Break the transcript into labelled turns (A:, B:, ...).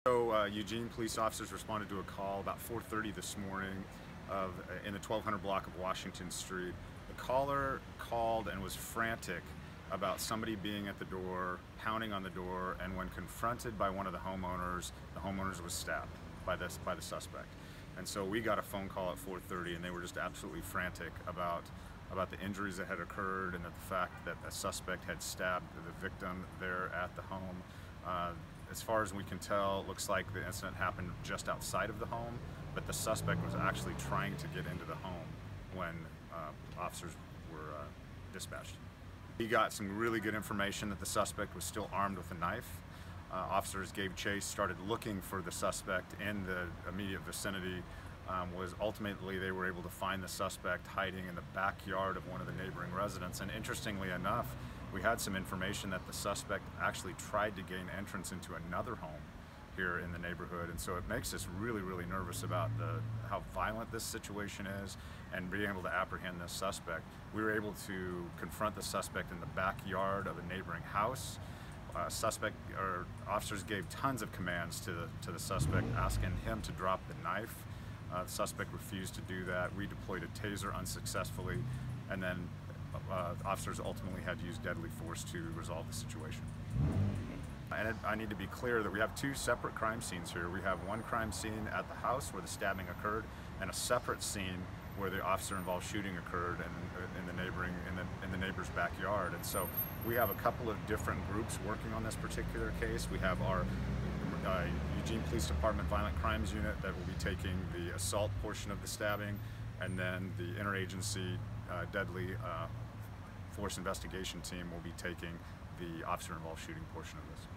A: Eugene police officers responded to a call about 4:30 this morning in the 1200 block of Washington Street. The caller called and was frantic about somebody being at the door, pounding on the door, and when confronted by one of the homeowners was stabbed by the suspect. And so we got a phone call at 4:30, and they were just absolutely frantic about the injuries that had occurred and the fact that the suspect had stabbed the victim there at the home. As far as we can tell, it looks like the incident happened just outside of the home, but the suspect was actually trying to get into the home when officers were dispatched. We got some really good information that the suspect was still armed with a knife. Officers gave chase, started looking for the suspect in the immediate vicinity. Ultimately they were able to find the suspect hiding in the backyard of one of the neighboring residents. And interestingly enough, we had some information that the suspect actually tried to gain entrance into another home here in the neighborhood, and so it makes us really, really nervous about how violent this situation is and being able to apprehend this suspect. We were able to confront the suspect in the backyard of a neighboring house. Officers gave tons of commands to the suspect, asking him to drop the knife. The suspect refused to do that. We deployed a taser unsuccessfully, and then officers ultimately had to use deadly force to resolve the situation. And I need to be clear that we have two separate crime scenes here. We have one crime scene at the house where the stabbing occurred, and a separate scene where the officer-involved shooting occurred in the neighbor's backyard. And so we have a couple of different groups working on this particular case. We have our Eugene Police Department Violent Crimes Unit that will be taking the assault portion of the stabbing, and then the interagency deadly force investigation team will be taking the officer-involved shooting portion of this.